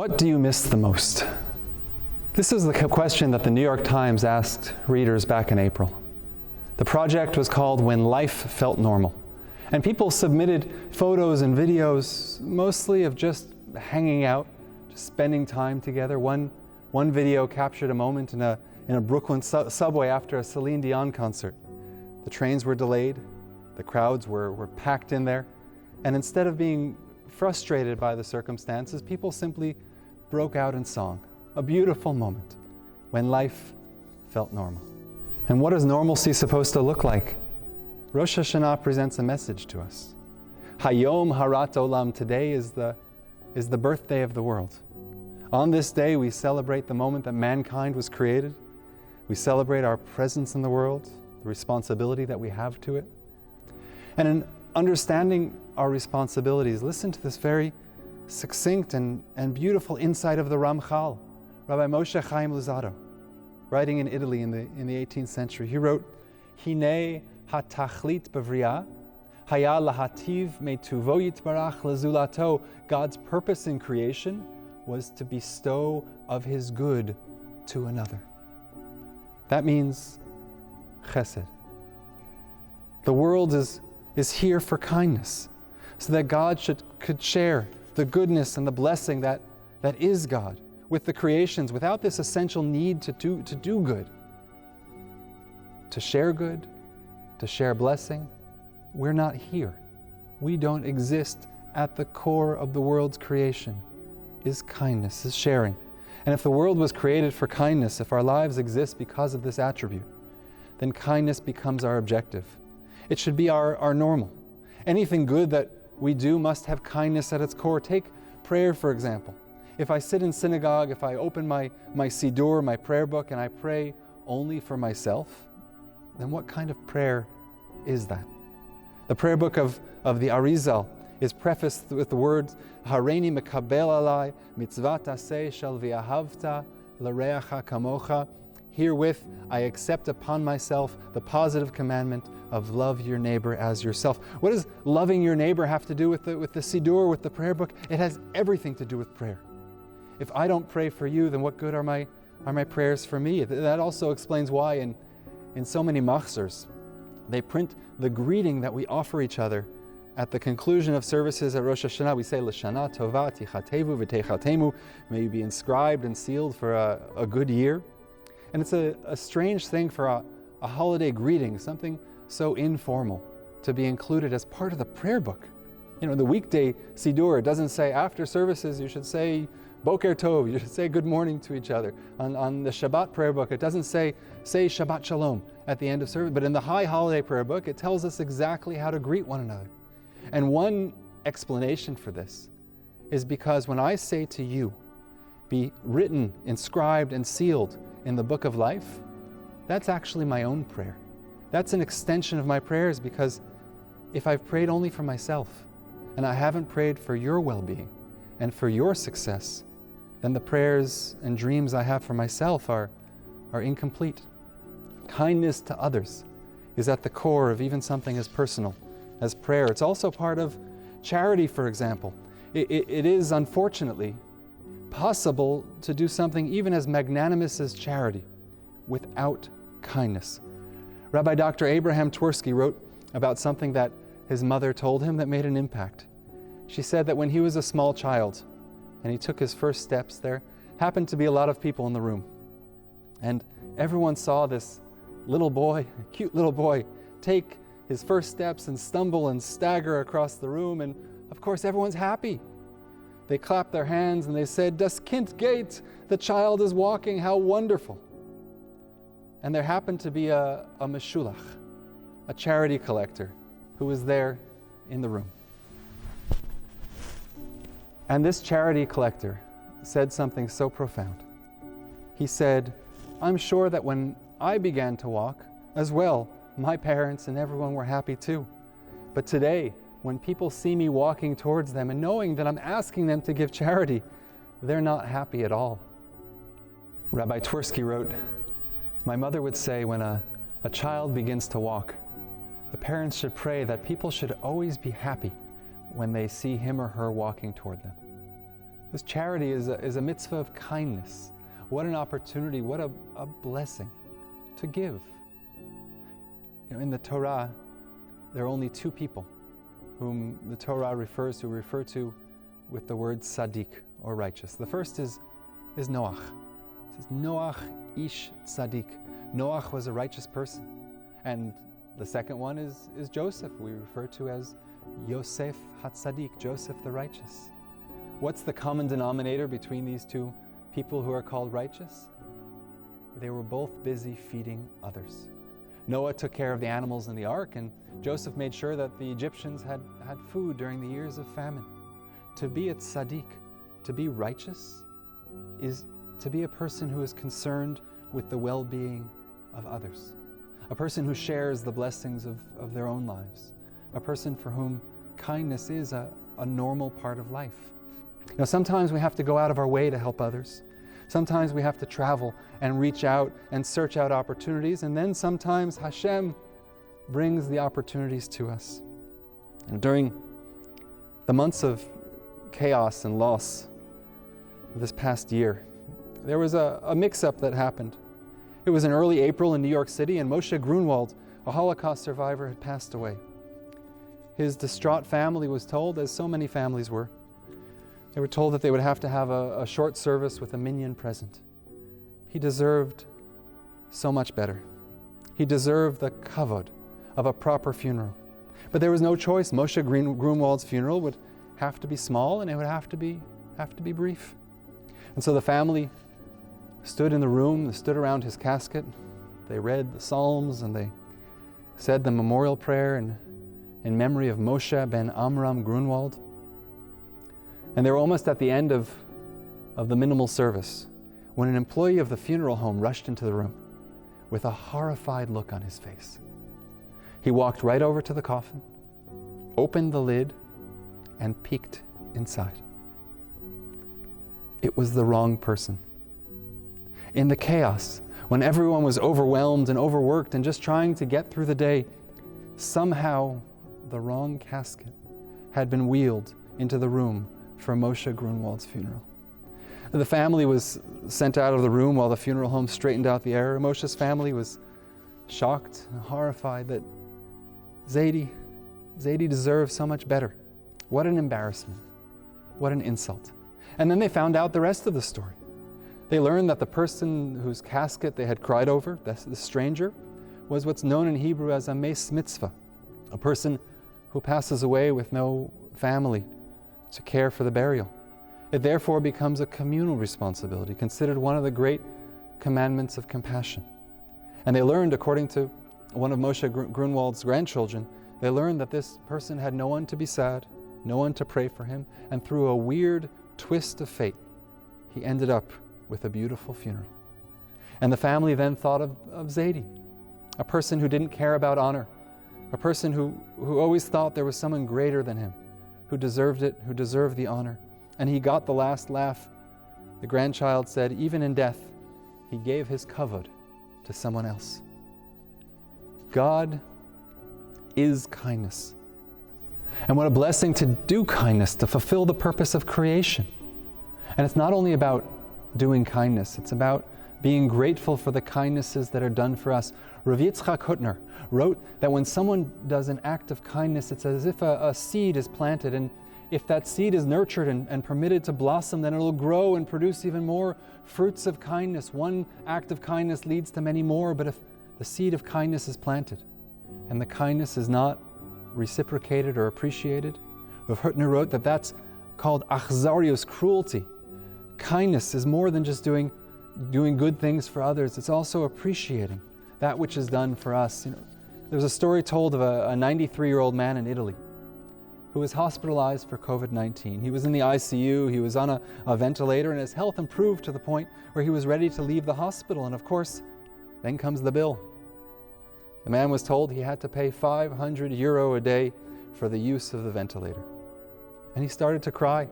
What do you miss the most? This is the question that the New York Times asked readers back in April. The project was called When Life Felt Normal. And people submitted photos and videos, mostly of just hanging out, just spending time together. One video captured a moment in a Brooklyn subway after a Celine Dion concert. The trains were delayed, the crowds were packed in there, and instead of being frustrated by the circumstances, people simply broke out in song. A beautiful moment when life felt normal. And what is normalcy supposed to look like? Rosh Hashanah presents a message to us. Hayom Harat Olam, today is the birthday of the world. On this day, we celebrate the moment that mankind was created. We celebrate our presence in the world, the responsibility that we have to it. And in understanding our responsibilities, listen to this very succinct and beautiful insight of the Ramchal, Rabbi Moshe Chaim Luzzatto, writing in Italy in the 18th century. He wrote, Hinei hatachlit b'vriyah, haya lahativ metuvo yitbarach lezulato. God's purpose in creation was to bestow of His good to another. That means chesed. The world is here for kindness, so that God could share the goodness and the blessing that is God with the creations without this essential need to do good. To share good, to share blessing. We're not here. We don't exist. At the core of the world's creation is kindness, is sharing. And if the world was created for kindness, if our lives exist because of this attribute, then kindness becomes our objective. It should be our normal. Anything good that we do must have kindness at its core. Take prayer, for example. If I sit in synagogue, if I open my siddur, my prayer book, and I pray only for myself, then what kind of prayer is that? The prayer book of the Arizal is prefaced with the words, Hareini mekabel alai mitzvat aseh shel v'ahavta l'reacha kamocha. Herewith I accept upon myself the positive commandment of love your neighbor as yourself. What does loving your neighbor have to do with the siddur, with the prayer book? It has everything to do with prayer. If I don't pray for you, then what good are my prayers for me? That also explains why in so many machzors, they print the greeting that we offer each other at the conclusion of services at Rosh Hashanah. We say, L'shana tova tichatevu v'techatemu. May you be inscribed and sealed for a good year. And it's a strange thing for a holiday greeting, something so informal, to be included as part of the prayer book. You know, the weekday siddur, it doesn't say after services you should say Boker Tov, you should say good morning to each other. On the Shabbat prayer book, it doesn't say Shabbat Shalom at the end of service, but in the high holiday prayer book, it tells us exactly how to greet one another. And one explanation for this is because when I say to you, be written, inscribed, and sealed in the book of life, that's actually my own prayer. That's an extension of my prayers, because if I've prayed only for myself and I haven't prayed for your well-being and for your success, then the prayers and dreams I have for myself are incomplete. Kindness to others is at the core of even something as personal as prayer. It's also part of charity, for example. It is, unfortunately, possible to do something even as magnanimous as charity without kindness. Rabbi Dr. Abraham Twersky wrote about something that his mother told him that made an impact. She said that when he was a small child and he took his first steps, there happened to be a lot of people in the room. And everyone saw this little boy, a cute little boy, take his first steps and stumble and stagger across the room. And of course, everyone's happy. They clapped their hands and they said, Das Kind geht, the child is walking, how wonderful. And there happened to be a meshulach, a charity collector, who was there in the room. And this charity collector said something so profound. He said, I'm sure that when I began to walk as well, my parents and everyone were happy too. But today, when people see me walking towards them and knowing that I'm asking them to give charity, they're not happy at all. Rabbi Twersky wrote, my mother would say when a child begins to walk, the parents should pray that people should always be happy when they see him or her walking toward them. This charity is a mitzvah of kindness. What an opportunity, what a blessing to give. In the Torah, there are only two people whom the Torah refer to with the word tzaddik, or righteous. The first is Noach. It says, Noach ish tzaddik. Noach was a righteous person. And the second one is Joseph, we refer to as Yosef HaTzadik, Joseph the righteous. What's the common denominator between these two people who are called righteous? They were both busy feeding others. Noah took care of the animals in the ark, and Joseph made sure that the Egyptians had food during the years of famine. To be a tzaddik, to be righteous, is to be a person who is concerned with the well-being of others. A person who shares the blessings of their own lives. A person for whom kindness is a normal part of life. Sometimes we have to go out of our way to help others. Sometimes we have to travel and reach out and search out opportunities, and then sometimes Hashem brings the opportunities to us. And during the months of chaos and loss this past year, there was a mix-up that happened. It was in early April in New York City, and Moshe Grunwald, a Holocaust survivor, had passed away. His distraught family was told, as so many families were, they were told that they would have to have a short service with a minyan present. He deserved so much better. He deserved the kavod of a proper funeral. But there was no choice. Moshe Grunwald's funeral would have to be small, and it would have to be brief. And so the family stood in the room, they stood around his casket, they read the Psalms, and they said the memorial prayer in memory of Moshe ben Amram Grunwald. And they were almost at the end of the minimal service when an employee of the funeral home rushed into the room with a horrified look on his face. He walked right over to the coffin, opened the lid, and peeked inside. It was the wrong person. In the chaos, when everyone was overwhelmed and overworked and just trying to get through the day, somehow the wrong casket had been wheeled into the room for Moshe Grunwald's funeral. The family was sent out of the room while the funeral home straightened out the error. Moshe's family was shocked and horrified that Zadie deserved so much better. What an embarrassment. What an insult. And then they found out the rest of the story. They learned that the person whose casket they had cried over, the stranger, was what's known in Hebrew as a mes mitzvah, a person who passes away with no family to care for the burial. It therefore becomes a communal responsibility, considered one of the great commandments of compassion. And they learned, according to one of Moshe Grunwald's grandchildren, they learned that this person had no one to be sad, no one to pray for him, and through a weird twist of fate, he ended up with a beautiful funeral. And the family then thought of Zadie, a person who didn't care about honor, a person who always thought there was someone greater than him, who deserved it, who deserved the honor. And he got the last laugh. The grandchild said, even in death, he gave his kavod to someone else. God is kindness. And what a blessing to do kindness, to fulfill the purpose of creation. And it's not only about doing kindness, it's about being grateful for the kindnesses that are done for us. Rav Yitzchak Hutner wrote that when someone does an act of kindness, it's as if a seed is planted, and if that seed is nurtured and permitted to blossom, then it'll grow and produce even more fruits of kindness. One act of kindness leads to many more, but if the seed of kindness is planted and the kindness is not reciprocated or appreciated, Rav Hutner wrote that that's called achzarius, cruelty. Kindness is more than just doing good things for others. It's also appreciating that which is done for us. There's a story told of a 93-year-old man in Italy who was hospitalized for COVID-19. He was in the ICU, he was on a ventilator, and his health improved to the point where he was ready to leave the hospital. And of course, then comes the bill. The man was told he had to pay €500 a day for the use of the ventilator. And he started to cry.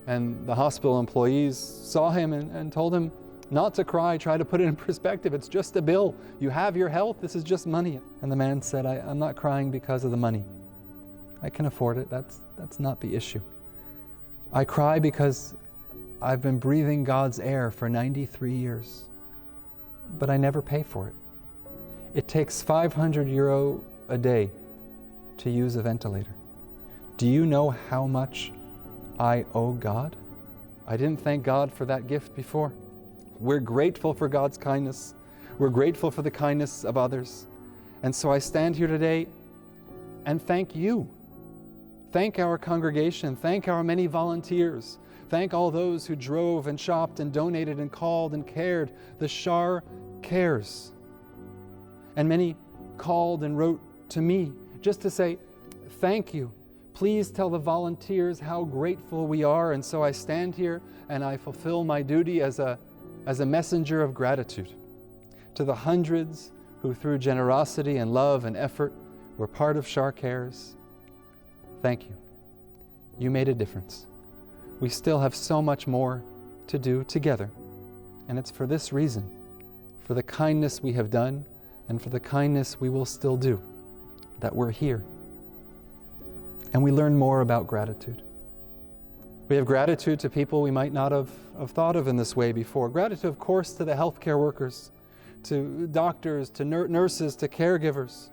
And the hospital employees saw him and told him not to cry, try to put it in perspective. It's just a bill. You have your health, this is just money. And the man said, I'm not crying because of the money. I can afford it, that's not the issue. I cry because I've been breathing God's air for 93 years, but I never pay for it. It takes €500 a day to use a ventilator. Do you know how much I owe God? I didn't thank God for that gift before. We're grateful for God's kindness. We're grateful for the kindness of others. And so I stand here today and thank you. Thank our congregation. Thank our many volunteers. Thank all those who drove and shopped and donated and called and cared. The Scheier cares. And many called and wrote to me just to say, thank you. Please tell the volunteers how grateful we are. And so I stand here and I fulfill my duty as a messenger of gratitude to the hundreds who through generosity and love and effort were part of Scheier Cares. Thank you. You made a difference. We still have so much more to do together. And it's for this reason, for the kindness we have done and for the kindness we will still do, that we're here. And we learn more about gratitude. We have gratitude to people we might not have thought of in this way before. Gratitude, of course, to the healthcare workers, to doctors, to nurses, to caregivers,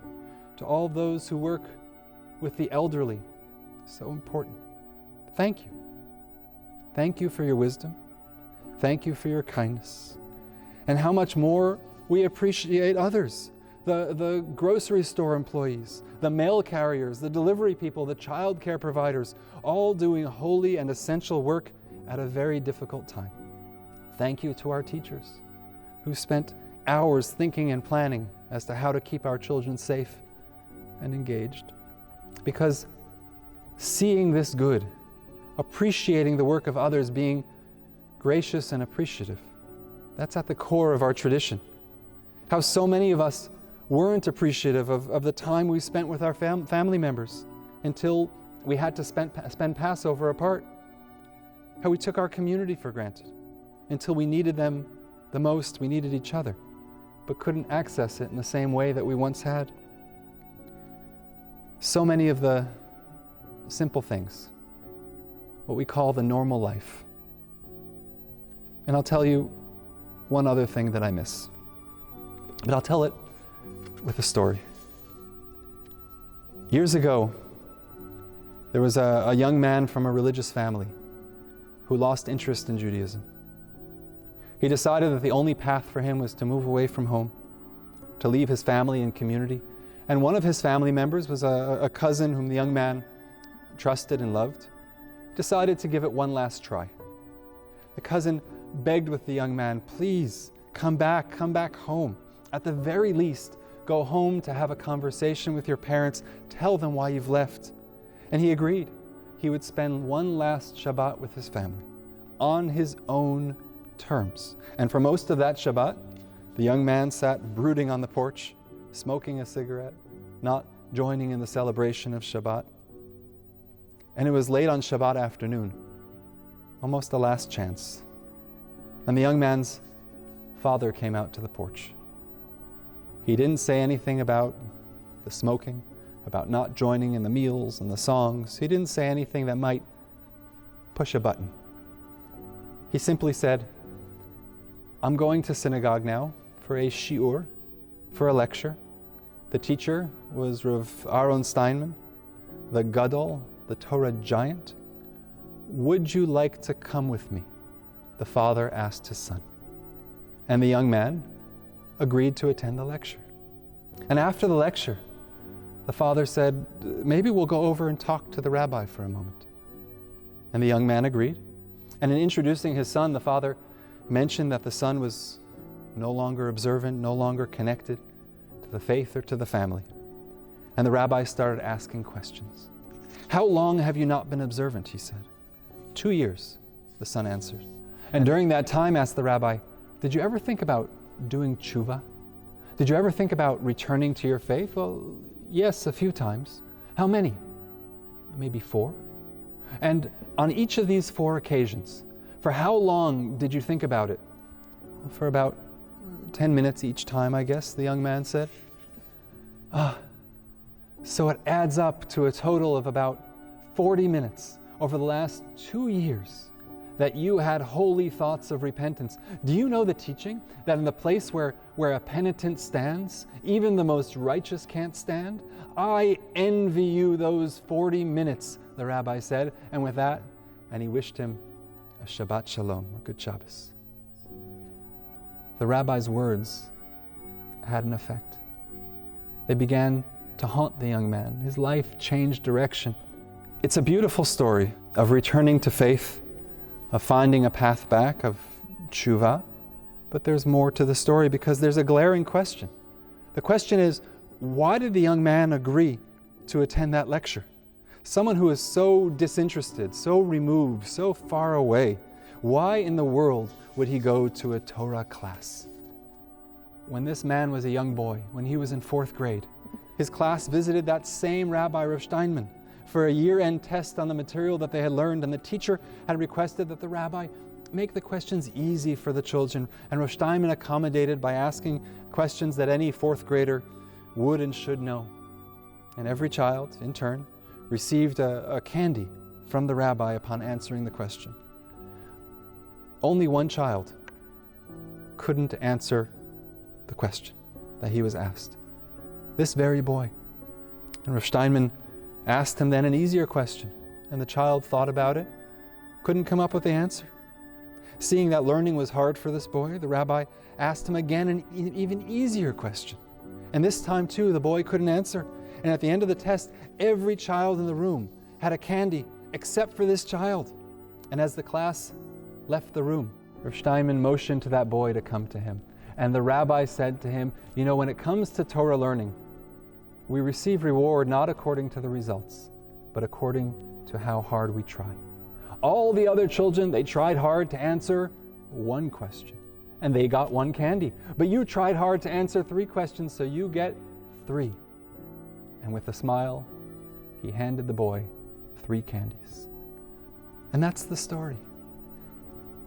to all those who work with the elderly. So important. Thank you. Thank you for your wisdom. Thank you for your kindness. And how much more we appreciate others. The grocery store employees, the mail carriers, the delivery people, the child care providers, all doing holy and essential work at a very difficult time. Thank you to our teachers who spent hours thinking and planning as to how to keep our children safe and engaged. Because seeing this good, appreciating the work of others, being gracious and appreciative, that's at the core of our tradition. How so many of us weren't appreciative of the time we spent with our family members until we had to spend Passover apart. How we took our community for granted until we needed them the most, we needed each other, but couldn't access it in the same way that we once had. So many of the simple things, what we call the normal life. And I'll tell you one other thing that I miss, but I'll tell it with a story. Years ago, there was a young man from a religious family who lost interest in Judaism. He decided that the only path for him was to move away from home, to leave his family and community. And one of his family members was a cousin whom the young man trusted and loved, decided to give it one last try. The cousin begged with the young man, please, come back home. At the very least, go home to have a conversation with your parents, tell them why you've left. And he agreed. He would spend one last Shabbat with his family, on his own terms. And for most of that Shabbat, the young man sat brooding on the porch, smoking a cigarette, not joining in the celebration of Shabbat. And it was late on Shabbat afternoon, almost the last chance. And the young man's father came out to the porch. He didn't say anything about the smoking, about not joining in the meals and the songs. He didn't say anything that might push a button. He simply said, I'm going to synagogue now for a shiur, for a lecture. The teacher was Rav Aaron Steinman, the Gadol, the Torah giant. Would you like to come with me? The father asked his son. And the young man agreed to attend the lecture. And after the lecture, the father said, maybe we'll go over and talk to the rabbi for a moment. And the young man agreed. And in introducing his son, the father mentioned that the son was no longer observant, no longer connected to the faith or to the family. And the rabbi started asking questions. How long have you not been observant, he said. 2 years, the son answered. And during that time, asked the rabbi, did you ever think about doing tshuva? Did you ever think about returning to your faith? Well, yes, a few times. How many? Maybe 4. And on each of these 4 occasions, for how long did you think about it? Well, for about 10 minutes each time, I guess, the young man said. So it adds up to a total of about 40 minutes over the last 2 years that you had holy thoughts of repentance. Do you know the teaching that in the place where a penitent stands, even the most righteous can't stand? I envy you those 40 minutes, the rabbi said, and with that, and he wished him a Shabbat Shalom, a good Shabbos. The rabbi's words had an effect. They began to haunt the young man. His life changed direction. It's a beautiful story of returning to faith, of finding a path back, of tshuva, but there's more to the story because there's a glaring question. The question is, why did the young man agree to attend that lecture? Someone who is so disinterested, so removed, so far away, why in the world would he go to a Torah class? When this man was a young boy, when he was in 4th grade, his class visited that same Rabbi Rav Steinman for a year-end test on the material that they had learned, and the teacher had requested that the rabbi make the questions easy for the children, and Rav Steinman accommodated by asking questions that any 4th grader would and should know. And every child, in turn, received a candy from the rabbi upon answering the question. Only one child couldn't answer the question that he was asked. This very boy. And Rav Steinman asked him then an easier question, and the child thought about it, couldn't come up with the answer. Seeing that learning was hard for this boy, the rabbi asked him again an even easier question. And this time too, the boy couldn't answer. And at the end of the test, every child in the room had a candy except for this child. And as the class left the room, Rav Steinman motioned to that boy to come to him. And the rabbi said to him, you know, when it comes to Torah learning, we receive reward not according to the results, but according to how hard we try. All the other children, they tried hard to answer one question, and they got one candy. But you tried hard to answer 3 questions, so you get 3. And with a smile, he handed the boy 3 candies. And that's the story.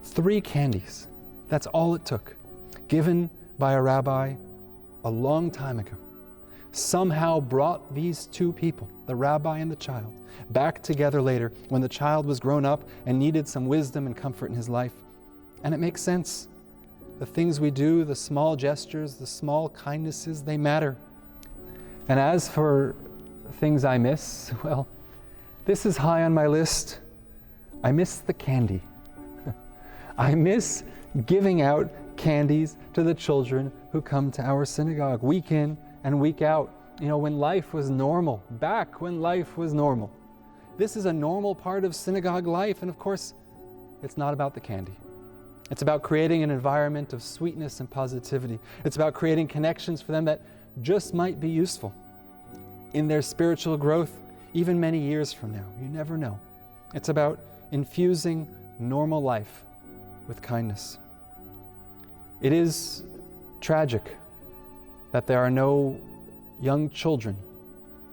3 candies. That's all it took. Given by a rabbi a long time ago, somehow brought these 2 people, the rabbi and the child, back together later when the child was grown up and needed some wisdom and comfort in his life. And it makes sense. The things we do, the small gestures, the small kindnesses, they matter. And as for things I miss, well, this is high on my list. I miss the candy. I miss giving out candies to the children who come to our synagogue week in and week out. You know, when life was normal, back when life was normal. This is a normal part of synagogue life, and of course, it's not about the candy. It's about creating an environment of sweetness and positivity. It's about creating connections for them that just might be useful in their spiritual growth, even many years from now. You never know. It's about infusing normal life with kindness. It is tragic that there are no young children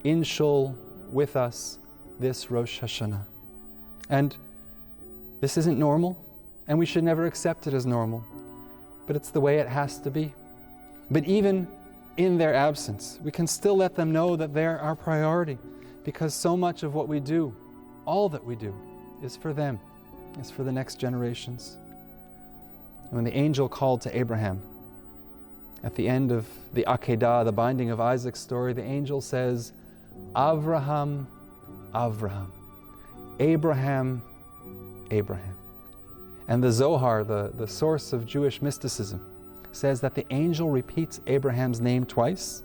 in shul with us this Rosh Hashanah. And this isn't normal, and we should never accept it as normal, but it's the way it has to be. But even in their absence, we can still let them know that they're our priority, because so much of what we do, all that we do, is for them, is for the next generations. And when the angel called to Abraham, at the end of the Akedah, the binding of Isaac's story, the angel says, Avraham, Avraham, Abraham, Abraham. And the Zohar, the source of Jewish mysticism, says that the angel repeats Abraham's name twice,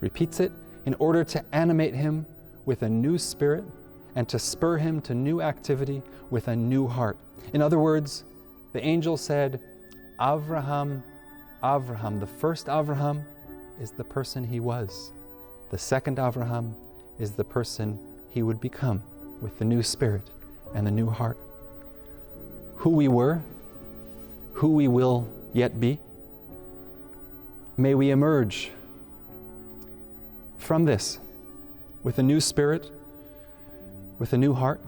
repeats it in order to animate him with a new spirit and to spur him to new activity with a new heart. In other words, the angel said, Avraham, Avraham. The first Avraham is the person he was. The second Avraham is the person he would become with the new spirit and the new heart. Who we were, who we will yet be, may we emerge from this with a new spirit, with a new heart,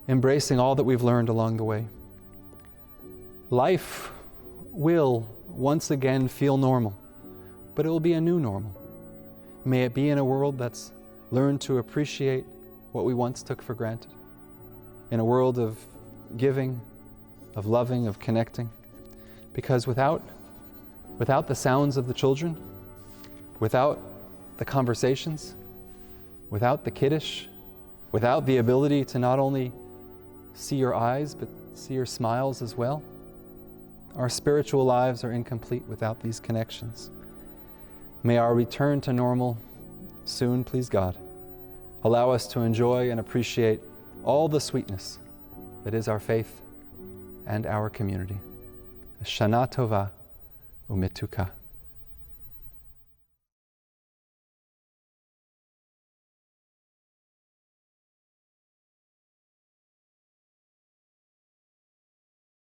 embracing all that we've learned along the way. Life will once again feel normal, but it will be a new normal. May it be in a world that's learned to appreciate what we once took for granted, in a world of giving, of loving, of connecting. Because without the sounds of the children, without the conversations, without the kiddush, without the ability to not only see your eyes, but see your smiles as well, our spiritual lives are incomplete without these connections. May our return to normal soon, please God. Allow us to enjoy and appreciate all the sweetness that is our faith and our community. Shana Tova Umituka.